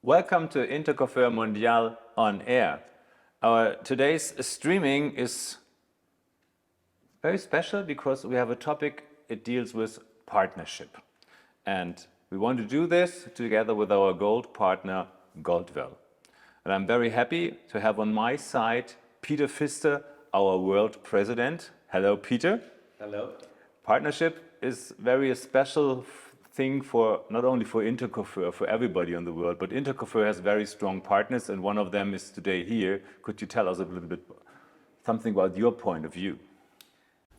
Welcome to Intercoiffure Mondial On Air. Our today's streaming is very special because we have a topic, it deals with partnership. And we want to do this together with our gold partner, Goldwell. And I'm very happy to have on my side Peter Pfister, our world president. Hello, Peter. Hello. Partnership is very special thing for not only for Intercoiffure, for everybody in the world, but Intercoiffure has very strong partners, and one of them is today here. Could you tell us a little bit something about your point of view?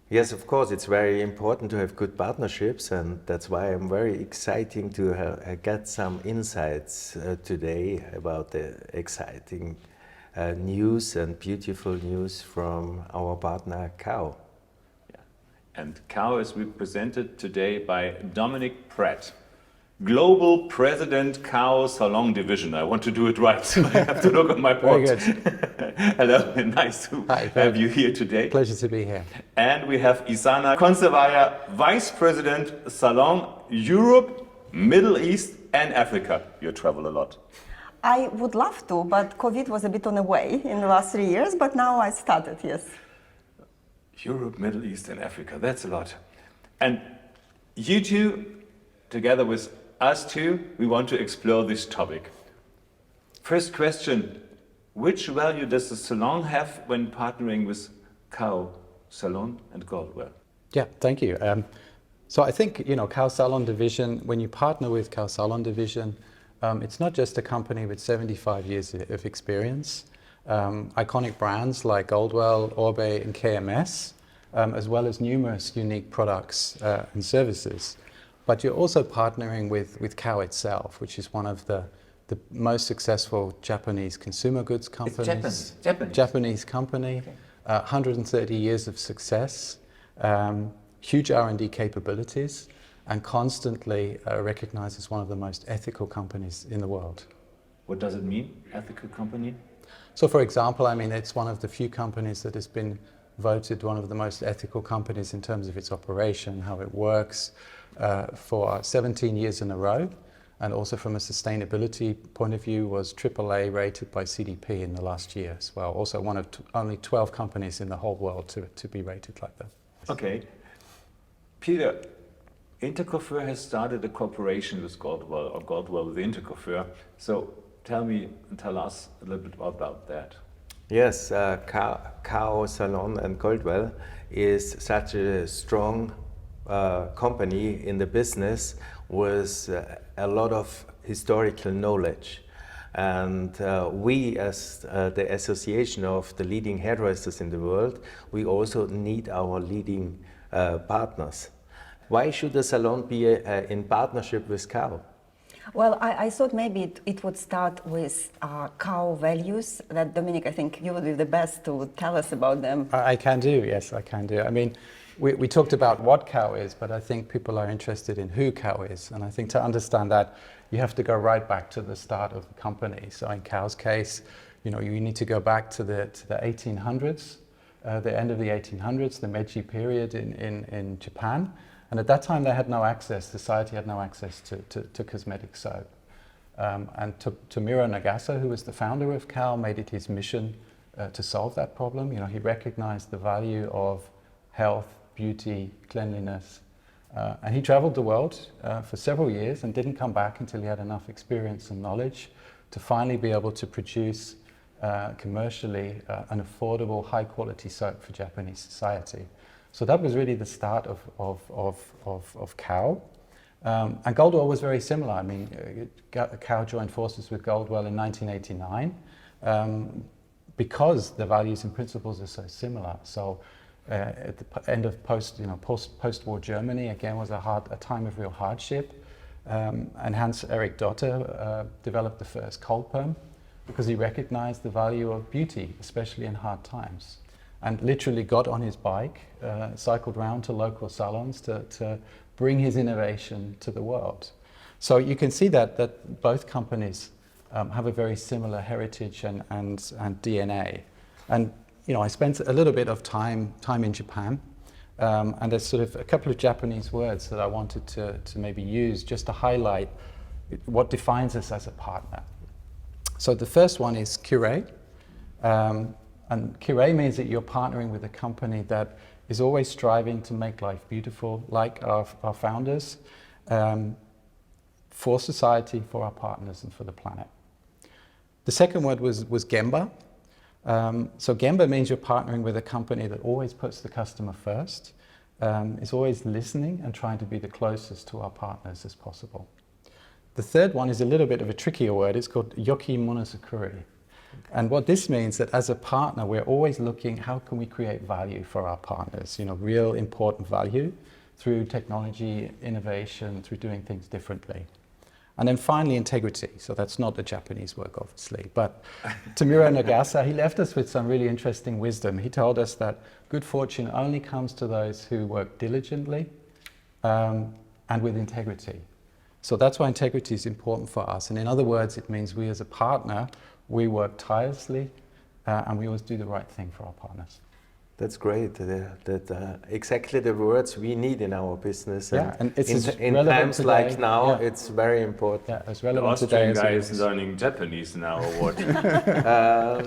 Yes, of course, it's very important to have good partnerships, and that's why I'm very excited to get some insights today about the exciting news and beautiful news from our partner Kao. And Kao is represented today by Dominic Pratt, Global President Kao Salon Division. I want to do it right, so I have to look at my board. Very good. Hello, nice to have you here today. Pleasure to be here. And we have Isana Konsevaya, Vice President Salon Europe, Middle East and Africa. You travel a lot. I would love to, but COVID was a bit on the way in the last 3 years, but now I started, yes. Europe, Middle East and Africa, that's a lot. And you two, together with us two, we want to explore this topic. First question, which value does the salon have when partnering with Kao Salon and Goldwell? Yeah, thank you. So I think, Kao Salon Division, when you partner with Kao Salon Division, it's not just a company with 75 years of experience. Iconic brands like Goldwell, Orbe and KMS, as well as numerous unique products and services. But you're also partnering with Kao itself, which is one of the most successful Japanese consumer goods companies. It's Japanese company, okay. 130 years of success, huge R&D capabilities, and constantly recognized as one of the most ethical companies in the world. What does it mean, ethical company? So for example, it's one of the few companies that has been voted one of the most ethical companies in terms of its operation, how it works, for 17 years in a row. And also from a sustainability point of view was AAA rated by CDP in the last year as well. Also one of only 12 companies in the whole world to be rated like that. Okay. Peter, Intercoiffure has started a cooperation with Goldwell, or Goldwell with Intercoiffure. So tell us a little bit about that. Yes, Kao Salon and Goldwell is such a strong company in the business with a lot of historical knowledge. And we, as the association of the leading hairdressers in the world, we also need our leading partners. Why should the salon be in partnership with Kao? Well, I thought maybe it would start with Kao values that, Dominic, I think you would be the best to tell us about them. I can do, yes, I can do. We talked about what Kao is, but I think people are interested in who Kao is. And I think to understand that, you have to go right back to the start of the company. So in Kao's case, you need to go back to the 1800s, the end of the 1800s, the Meiji period in Japan. And at that time, they had no access, society had no access to cosmetic soap. And Tomiro Nagasa, who was the founder of Kao, made it his mission to solve that problem. He recognized the value of health, beauty, cleanliness. And he traveled the world for several years and didn't come back until he had enough experience and knowledge to finally be able to produce commercially an affordable, high-quality soap for Japanese society. So that was really the start of Kao. And Goldwell was very similar. Kao joined forces with Goldwell in 1989 because the values and principles are so similar. So at the end of post-war Germany, again, was a time of real hardship. And Hans-Erik Dotter developed the first cold perm because he recognized the value of beauty, especially in hard times. And literally got on his bike, cycled around to local salons to bring his innovation to the world. So you can see that both companies have a very similar heritage and DNA. And I spent a little bit of time in Japan, and there's sort of a couple of Japanese words that I wanted to maybe use just to highlight what defines us as a partner. So the first one is Curé. And Curé means that you're partnering with a company that is always striving to make life beautiful, like our founders, for society, for our partners, and for the planet. The second word was Gemba. So Gemba means you're partnering with a company that always puts the customer first, is always listening and trying to be the closest to our partners as possible. The third one is a little bit of a trickier word. It's called Yoki Monosukuri. And what this means that as a partner, we're always looking, how can we create value for our partners? You know, real important value through technology, innovation, through doing things differently. And then finally, integrity. So that's not a Japanese word, obviously. But Tamiro Nagasa, he left us with some really interesting wisdom. He told us that good fortune only comes to those who work diligently and with integrity. So that's why integrity is important for us. And in other words, it means we as a partner, we work tirelessly and we always do the right thing for our partners. That's great. Exactly the words we need in our business. Yeah, and it's in times today. like now, Yeah. it's very important. Yeah, it's The relevant today. Austrian as guy it is is. learning Japanese now, or what?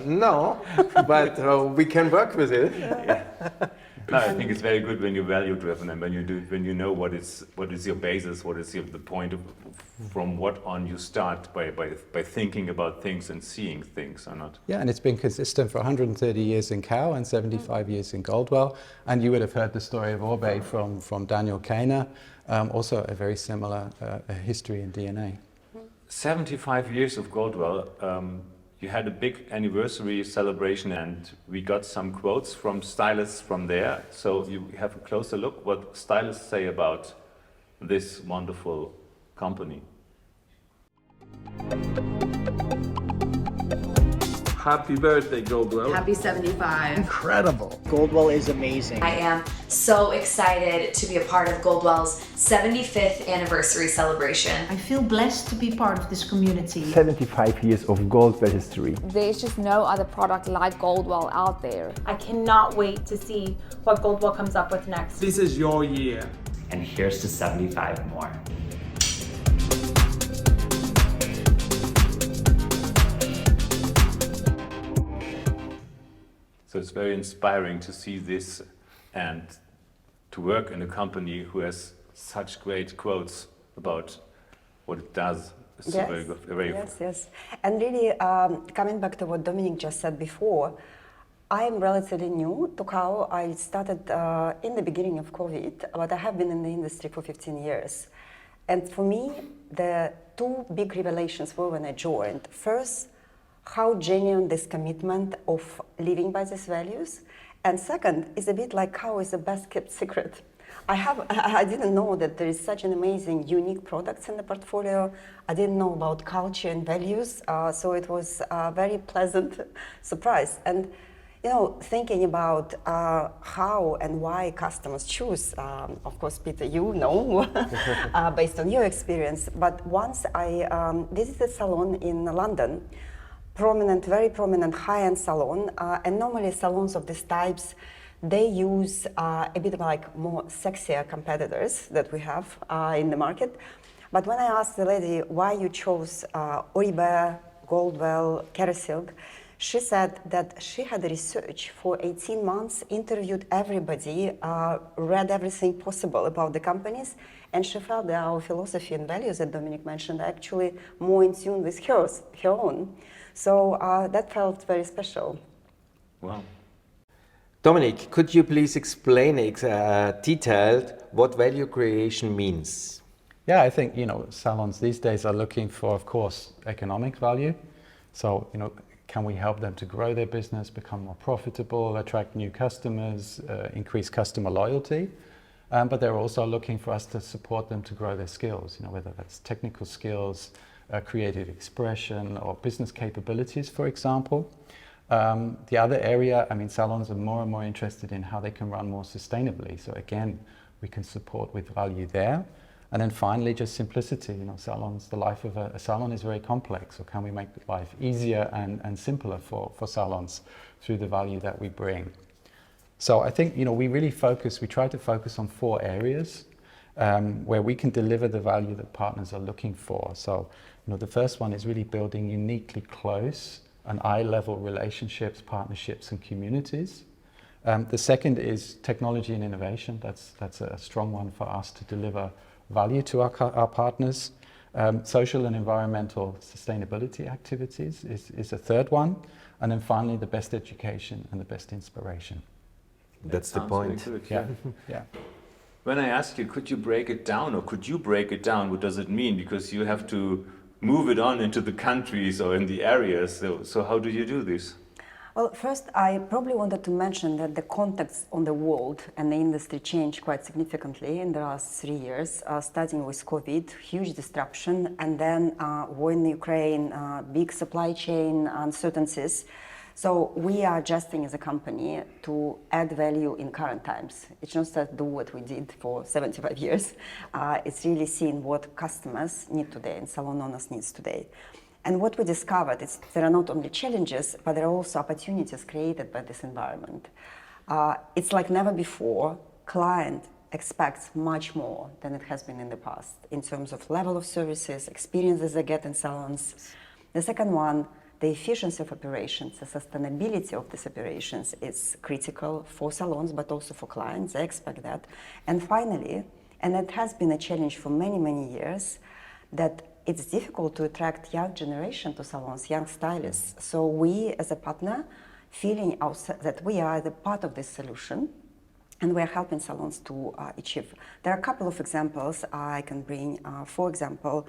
No, but we can work with it. No, I think it's very good when you're value driven and when you know what is your basis, what is the point of from what on you start by thinking about things and seeing things or not. Yeah, and it's been consistent for 130 years in Kao and 75 years in Goldwell. And you would have heard the story of Orbe from Daniel Kahner, also a very similar history in DNA. 75 years of Goldwell. You had a big anniversary celebration and we got some quotes from stylists from there. So you have a closer look what stylists say about this wonderful company. Happy birthday, Goldwell. Happy 75. Incredible. Goldwell is amazing. I am so excited to be a part of Goldwell's 75th anniversary celebration. I feel blessed to be part of this community. 75 years of Goldwell history. There's just no other product like Goldwell out there. I cannot wait to see what Goldwell comes up with next. This is your year. And here's to 75 more. So it's very inspiring to see this and to work in a company who has such great quotes about what it does. It's Yes, very good. Very yes. And really, coming back to what Dominic just said before, I am relatively new to Kao. I started in the beginning of COVID, but I have been in the industry for 15 years. And for me, the two big revelations were when I joined. First, how genuine this commitment of living by these values. And second, is a bit like Kao is the best kept secret. I didn't know that there is such an amazing, unique products in the portfolio. I didn't know about culture and values, so it was a very pleasant surprise. And you know, thinking about how and why customers choose, of course, Peter, you know, based on your experience, but once I visited a salon in London, very prominent high-end salon, and normally salons of these types, they use a bit like more sexier competitors that we have in the market. But when I asked the lady why you chose Oribe, Goldwell, Kerasilk, she said that she had researched for 18 months, interviewed everybody, read everything possible about the companies, and she felt that our philosophy and values that Dominic mentioned are actually more in tune with her own. So that felt very special. Wow. Dominic, could you please explain detailed what value creation means? Yeah, I think, you know, salons these days are looking for, of course, economic value. So, you know, can we help them to grow their business, become more profitable, attract new customers, increase customer loyalty? But they're also looking for us to support them to grow their skills, you know, whether that's technical skills, creative expression, or business capabilities, for example. The other area, I mean, salons are more and more interested in how they can run more sustainably. So again, we can support with value there. And then finally, just simplicity. You know, salons, the life of a salon is very complex. So can we make life easier and simpler for salons through the value that we bring? So I think, you know, we try to focus on 4 areas. where we can deliver the value that partners are looking for. So, the first one is really building uniquely close and eye-level relationships, partnerships, and communities. The second is technology and innovation. That's a strong one for us to deliver value to our partners. Social and environmental sustainability activities is a third one. And then finally, the best education and the best inspiration. That's the point. Really good, Yeah. Yeah. When I asked you, could you break it down, or could you break it down? What does it mean? Because you have to move it on into the countries or in the areas. So how do you do this? Well, first, I probably wanted to mention that the context on the world and the industry changed quite significantly in the last 3 years, starting with COVID, huge disruption, and then war in Ukraine, big supply chain uncertainties. So we are adjusting as a company to add value in current times. It's not just do what we did for 75 years. It's really seeing what customers need today and salon owners needs today. And what we discovered is there are not only challenges, but there are also opportunities created by this environment. It's like never before, client expects much more than it has been in the past in terms of level of services, experiences they get in salons. The second one, the efficiency of operations, the sustainability of these operations is critical for salons, but also for clients. They expect that. And finally, and it has been a challenge for many, many years, that it's difficult to attract young generation to salons, young stylists. So we, as a partner, feeling that we are the part of this solution, and we are helping salons to achieve. There are a couple of examples I can bring. For example,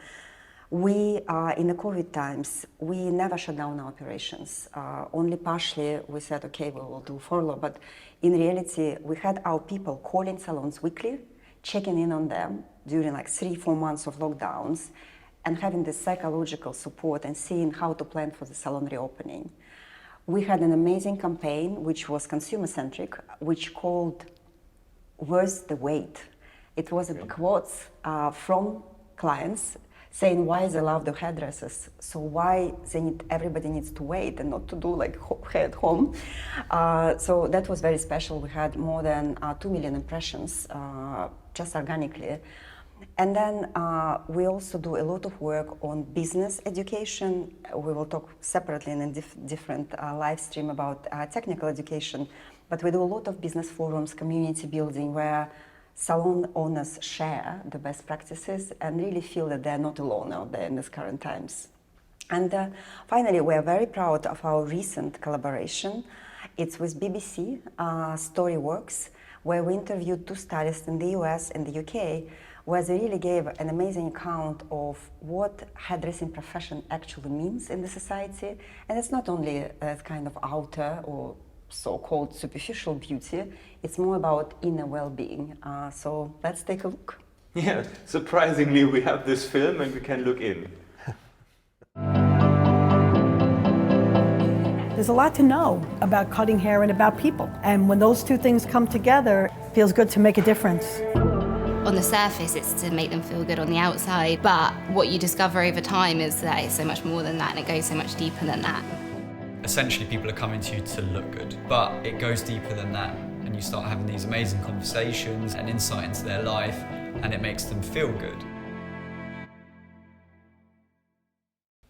we, in the COVID times, we never shut down our operations. Only partially we said, okay, we will do furlough, but in reality, we had our people calling salons weekly, checking in on them during like 3-4 months of lockdowns, and having the psychological support and seeing how to plan for the salon reopening. We had an amazing campaign, which was consumer-centric, which called "Where's the wait?" It was quotes from clients saying why they love the hairdressers, so why everybody needs to wait and not to do like hair at home. So that was very special. We had more than 2 million impressions just organically. And then we also do a lot of work on business education. We will talk separately in a different live stream about technical education, but we do a lot of business forums, community building, where salon owners share the best practices and really feel that they're not alone out there in these current times. And finally, we are very proud of our recent collaboration. It's with BBC, Storyworks, where we interviewed 2 stylists in the US and the UK, where they really gave an amazing account of what hairdressing profession actually means in the society. And it's not only a kind of outer or so-called superficial beauty, it's more about inner well-being. So let's take a look. Yeah, surprisingly, we have this film and we can look in. There's a lot to know about cutting hair and about people. And when those 2 things come together, it feels good to make a difference. On the surface, it's to make them feel good on the outside, but what you discover over time is that it's so much more than that, and it goes so much deeper than that. Essentially, people are coming to you to look good, but it goes deeper than that, and you start having these amazing conversations and insight into their life, and it makes them feel good.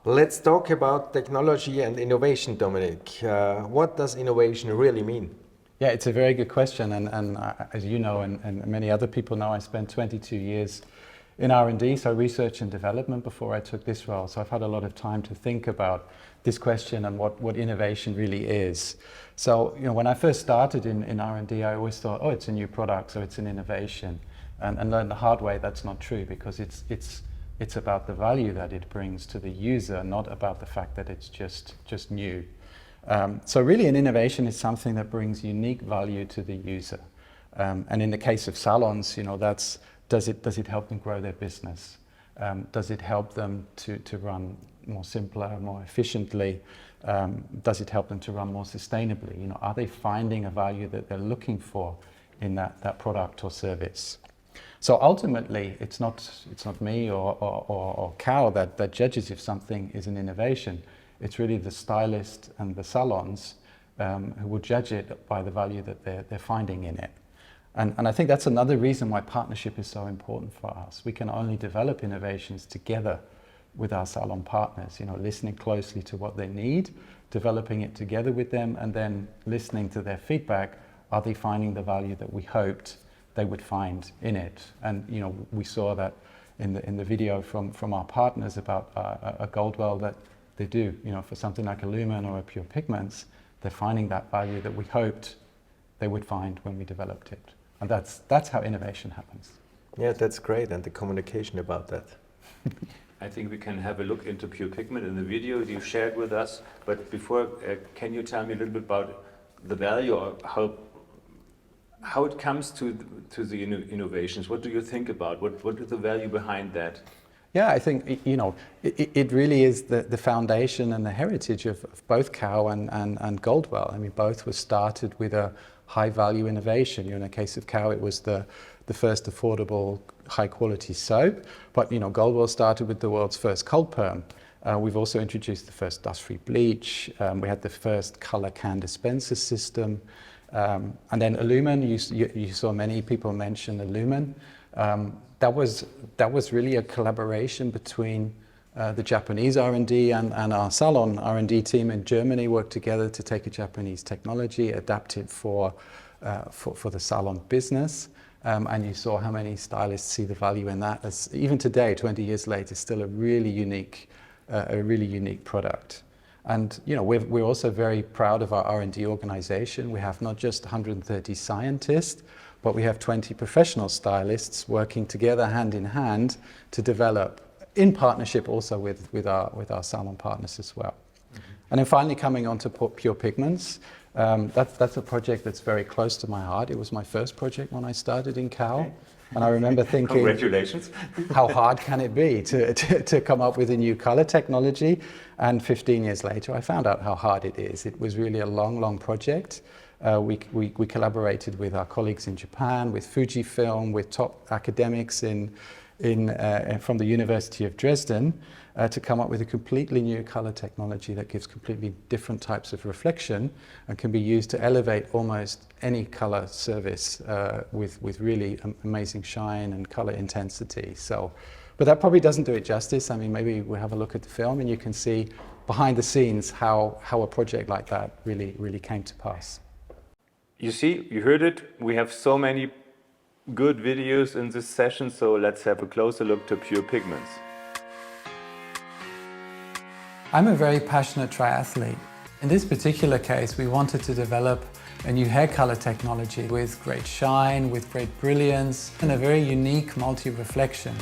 Let's talk about technology and innovation, Dominic. What does innovation really mean? Yeah, it's a very good question, and as you know, and many other people know, I spent 22 years in R&D, so research and development, before I took this role. So I've had a lot of time to think about this question and what innovation really is. So, when I first started in R&D, I always thought, oh, it's a new product, so it's an innovation, and learned the hard way that's not true, because it's about the value that it brings to the user, not about the fact that it's just new. So really an innovation is something that brings unique value to the user. And in the case of salons, does it help them grow their business? Does it help them to run more simpler, more efficiently? Does it help them to run more sustainably? Are they finding a value that they're looking for in that product or service? So ultimately, it's not me or Kao that judges if something is an innovation. It's really the stylist and the salons who will judge it by the value that they're finding in it. And I think that's another reason why partnership is so important for us. We can only develop innovations together with our salon partners, listening closely to what they need, developing it together with them, and then listening to their feedback. Are they finding the value that we hoped they would find in it? And we saw that in the video from our partners about a Goldwell that they do, for something like a Lumen or a Pure Pigments, they're finding that value that we hoped they would find when we developed it. And that's how innovation happens. Yeah, that's great, and the communication about that. I think we can have a look into Pure Pigment in the video you shared with us. But before, can you tell me a little bit about the value or how it comes to the innovations? What do you think about? What is the value behind that? Yeah, I think it really is the foundation and the heritage of both Kao and Goldwell. I mean, both were started with a high value innovation. In the case of Kao, it was the first affordable high quality soap, but Goldwell started with the world's first cold perm. We've also introduced the first dust-free bleach. We had the first color can dispenser system, and then Illumin. You saw many people mention Illumin. That was really a collaboration between the Japanese R&D and our salon R&D team in Germany worked together to take a Japanese technology, adapt it for the salon business. And you saw how many stylists see the value in that. As even today, 20 years later, still a really unique product. And we're also very proud of our R&D organization. We have not just 130 scientists, but we have 20 professional stylists working together hand in hand to develop, in partnership also with our salon partners as well. Mm-hmm. And then finally coming on to Pure Pigments, that's a project that's very close to my heart. It was my first project when I started in Kao. Okay. And I remember thinking, congratulations. How hard can it be to come up with a new color technology? And 15 years later, I found out how hard it is. It was really a long project. We collaborated with our colleagues in Japan, with Fujifilm, with top academics from the University of Dresden to come up with a completely new color technology that gives completely different types of reflection and can be used to elevate almost any color service with really amazing shine and color intensity. But that probably doesn't do it justice. I mean, maybe we'll have a look at the film and you can see behind the scenes how a project like that really came to pass. You see, you heard it. We have so many good videos in this session, so let's have a closer look to Pure Pigments. I'm a very passionate triathlete. In this particular case, we wanted to develop a new hair color technology with great shine, with great brilliance, and a very unique multi-reflection.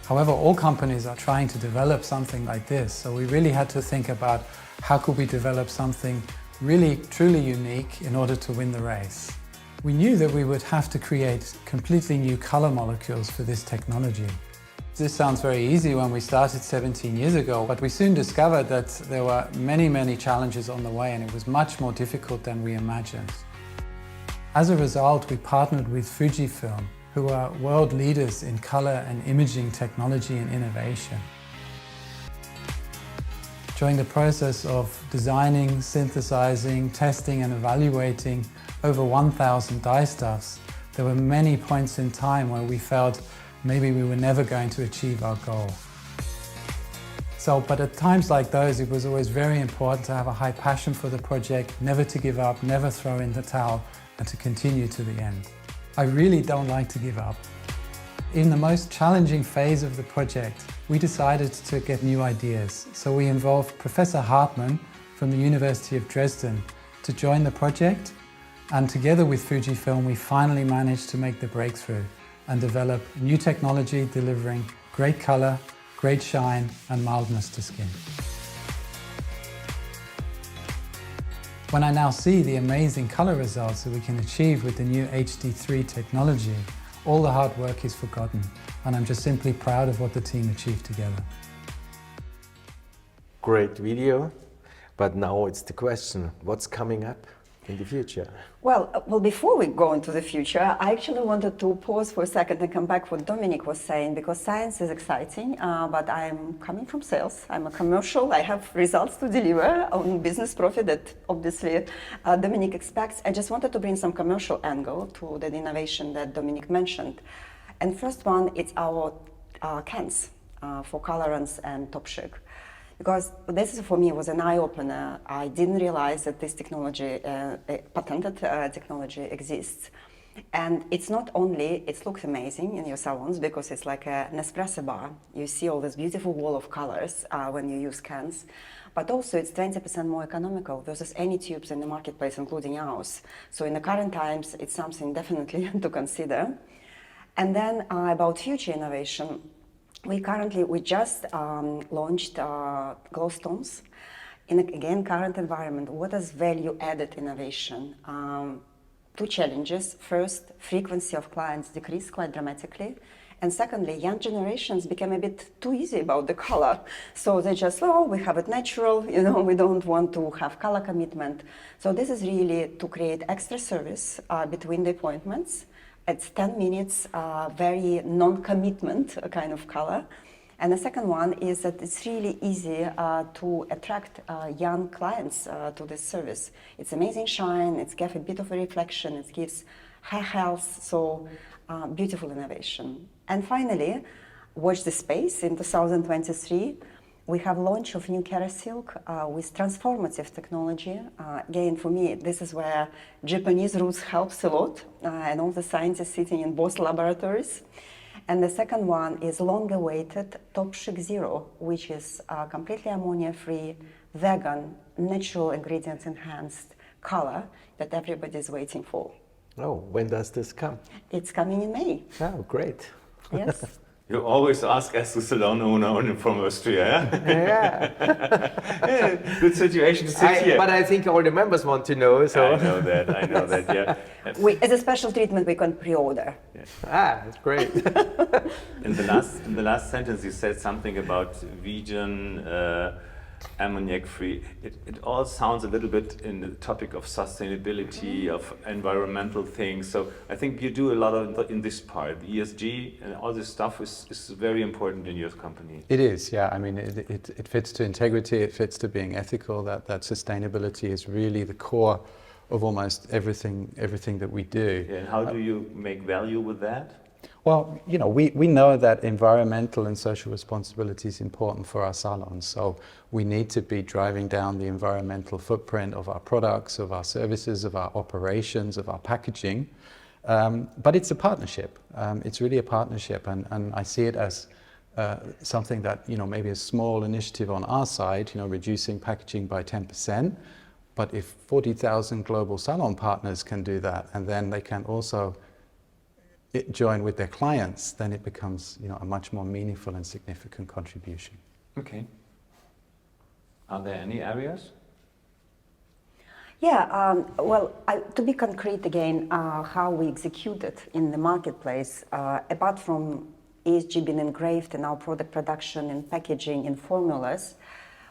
However, all companies are trying to develop something like this, so we really had to think about how could we develop something really truly unique in order to win the race. We knew that we would have to create completely new color molecules for this technology. This sounds very easy when we started 17 years ago, but we soon discovered that there were many challenges on the way and it was much more difficult than we imagined. As a result, we partnered with Fujifilm, who are world leaders in color and imaging technology and innovation. During the process of designing, synthesizing, testing and evaluating over 1,000 dye stuffs, there were many points in time where we felt maybe we were never going to achieve our goal. But at times like those, it was always very important to have a high passion for the project, never to give up, never throw in the towel, and to continue to the end. I really don't like to give up. In the most challenging phase of the project, we decided to get new ideas. So we involved Professor Hartmann from the University of Dresden to join the project. And together with Fujifilm, we finally managed to make the breakthrough and develop new technology delivering great color, great shine, and mildness to skin. When I now see the amazing color results that we can achieve with the new HD3 technology, all the hard work is forgotten, and I'm just simply proud of what the team achieved together. Great video, but now it's the question, what's coming up? in the future? Well, before we go into the future, I actually wanted to pause for a second and come back to what Dominic was saying, because science is exciting, but I'm coming from sales. I'm a commercial. I have results to deliver on business profit that obviously Dominic expects. I just wanted to bring some commercial angle to the innovation that Dominic mentioned. And first one, it's our cans for colorants and top shake. Because this, for me, was an eye-opener. I didn't realize that this technology, patented technology, exists. And it's not only, it looks amazing in your salons because it's like an espresso bar. You see all this beautiful wall of colors when you use cans. But also it's 20% more economical versus any tubes in the marketplace, including ours. So in the current times, it's something definitely to consider. And then about future innovation, we just launched glow stones in, again, current environment. What is value-added innovation? Two challenges. First, frequency of clients decreased quite dramatically. And secondly, young generations became a bit too easy about the color. So they just, oh, we have it natural, you know, we don't want to have color commitment. So this is really to create extra service between the appointments. It's 10 minutes, very non-commitment kind of color. And the second one is that it's really easy to attract young clients to this service. It's amazing shine, it gives a bit of a reflection, it gives hair health, so beautiful innovation. And finally, watch the space in 2023. We have launch of new Kerasilk with transformative technology. Again, for me, this is where Japanese roots helps a lot, and all the scientists sitting in both laboratories. And the second one is long-awaited Top Chic Zero, which is completely ammonia-free, vegan, natural ingredients enhanced color that everybody is waiting for. Oh, when does this come? It's coming in May. Oh, great. Yes. You always ask as the salon owner from Austria. Yeah? Good situation to sit here. But I think all the members want to know. So. I know that, yeah. As a special treatment, we can pre-order. Yeah. That's great. In the last sentence, you said something about vegan, ammoniac-free. It all sounds a little bit in the topic of sustainability, of environmental things. So I think you do a lot in this part. ESG and all this stuff is very important in your company. It is, yeah. I mean, it fits to integrity, it fits to being ethical, that sustainability is really the core of almost everything that we do. Yeah, and how do you make value with that? Well, you know, we know that environmental and social responsibility is important for our salons, so we need to be driving down the environmental footprint of our products, of our services, of our operations, of our packaging. But it's a partnership. It's really a partnership, and I see it as something that, you know, maybe a small initiative on our side, you know, reducing packaging by 10%. But if 40,000 global salon partners can do that, and then they can also join with their clients, then it becomes, you know, a much more meaningful and significant contribution. Okay. Are there any areas? Yeah, well, to be concrete again, how we execute it in the marketplace, apart from ESG being engraved in our product production, in packaging, in formulas,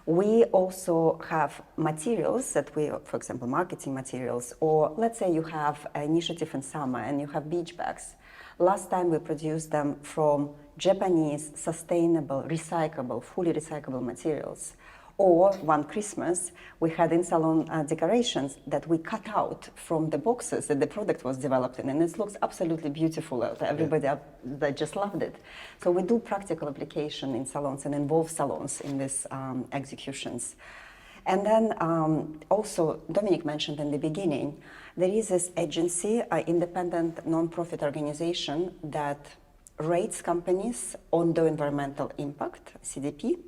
we also have materials that we, for example, marketing materials, or let's say you have an initiative in summer and you have beach bags. Last time we produced them from Japanese, sustainable, recyclable, fully recyclable materials. Or one Christmas, we had in-salon decorations that we cut out from the boxes that the product was developed in, and it looks absolutely beautiful. Everybody they just loved it. So we do practical application in salons and involve salons in these executions. And then also, Dominic mentioned in the beginning, there is this agency, independent non-profit organization that rates companies on the environmental impact, CDP.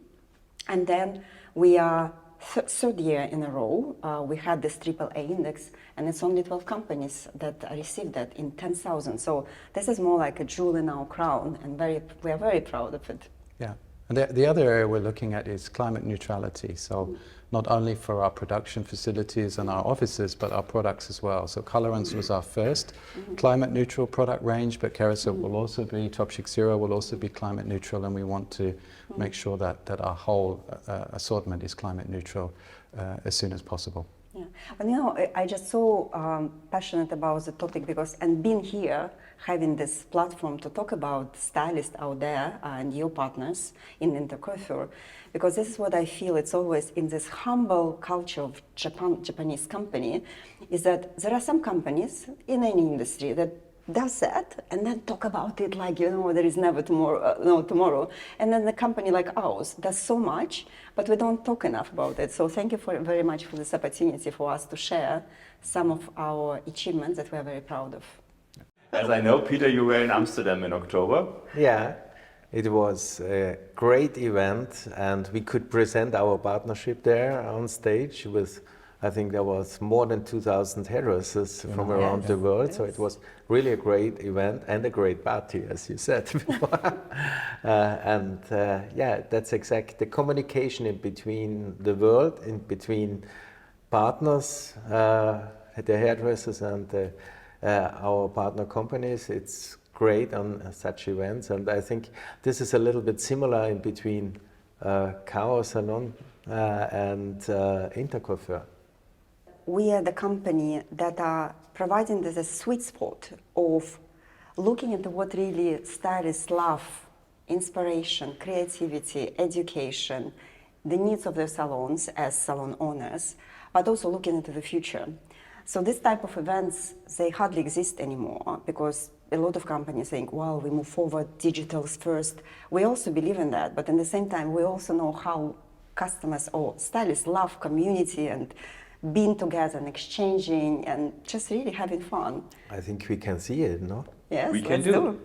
And then we are third year in a row, we had this AAA index, and it's only 12 companies that received that in 10,000. So this is more like a jewel in our crown, and we are very proud of it. Yeah, and the other area we're looking at is climate neutrality. So not only for our production facilities and our offices, but our products as well. So colorants was our first climate neutral product range, but Kerasilk will also be, Top Chic Zero will also be climate neutral, and we want to make sure that our whole assortment is climate neutral as soon as possible. Yeah, but you know, I just so passionate about the topic because, and being here, having this platform to talk about stylists out there and your partners in Intercoiffure, because this is what I feel. It's always in this humble culture of Japanese company, is that there are some companies in any industry that does that and then talk about it like, you know, there is never tomorrow, no tomorrow. And then the company like ours does so much, but we don't talk enough about it. So thank you very much for this opportunity for us to share some of our achievements that we are very proud of. As I know, Peter, you were in Amsterdam in October. Yeah, it was a great event, and we could present our partnership there on stage with, I think there was more than 2,000 hairdressers from around the world. So it was really a great event and a great party, as you said before. Yeah, that's exactly the communication in between the world, in between partners, the hairdressers and our partner companies. It's great on such events, and I think this is a little bit similar in between Kao Salon and Intercoiffure. We are the company that are providing this sweet spot of looking into what really stylists love: inspiration, creativity, education, the needs of their salons as salon owners, but also looking into the future. So this type of events, they hardly exist anymore because a lot of companies think, well, we move forward, digitals first. We also believe in that, but at the same time, we also know how customers or stylists love community and being together and exchanging and just really having fun. I think we can see it, no? Yes, we can let's do.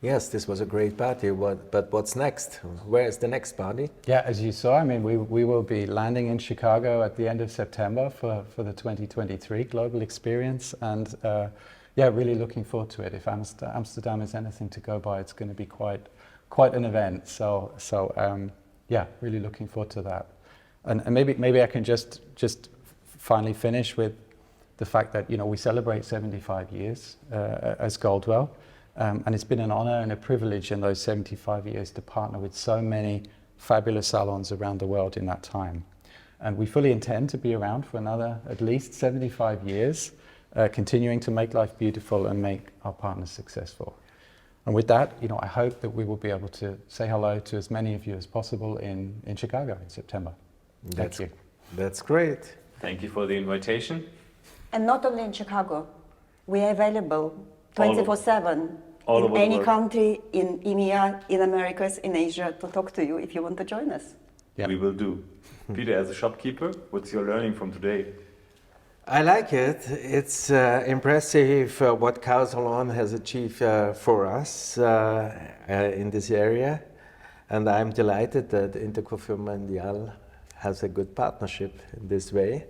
Yes, this was a great party, but what's next? Where is the next party? Yeah, as you saw, I mean, we will be landing in Chicago at the end of September for the 2023 Global Experience, and yeah, really looking forward to it. If Amsterdam is anything to go by, it's going to be quite an event. So yeah, really looking forward to that. And maybe I can just finally finish with the fact that, you know, we celebrate 75 years as Goldwell. And it's been an honor and a privilege in those 75 years to partner with so many fabulous salons around the world in that time. And we fully intend to be around for another at least 75 years, continuing to make life beautiful and make our partners successful. And with that, you know, I hope that we will be able to say hello to as many of you as possible in Chicago in September. Thank you. That's great. Thank you for the invitation. And not only in Chicago, we are available 24/7 in any country, in EMEA, in Americas, in Asia, to talk to you if you want to join us. Yeah. We will do. Peter, as a shopkeeper, what's your learning from today? I like it. It's impressive what Kao Salon has achieved for us in this area. And I'm delighted that Intercoiffure Mondial has a good partnership in this way.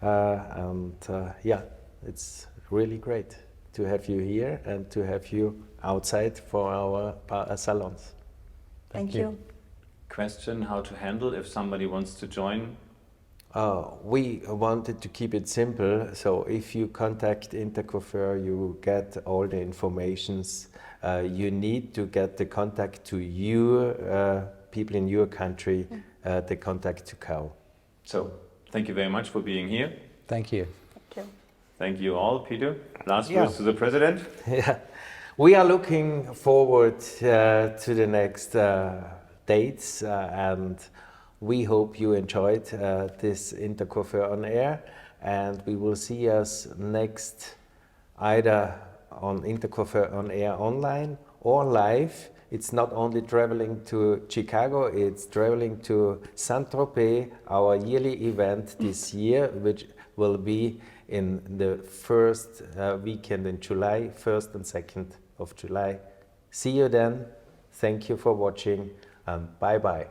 Yeah, it's really great to have you here and to have you outside for our salons. Thank you. Question: how to handle if somebody wants to join? We wanted to keep it simple, so if you contact Intercoiffure, you get all the informations. You need to get the contact to you, people in your country, the contact to Kao. So, thank you very much for being here. Thank you. Thank you. Thank you all. Peter, last words to the president. Yeah, we are looking forward to the next dates, and we hope you enjoyed this Intercoiffure On Air, and we will see us next either on Intercoiffure On Air online or live. It's not only traveling to Chicago, it's traveling to Saint-Tropez, our yearly event this year, which will be in the first weekend in July, 1st and 2nd of July. See you then. Thank you for watching, and bye-bye.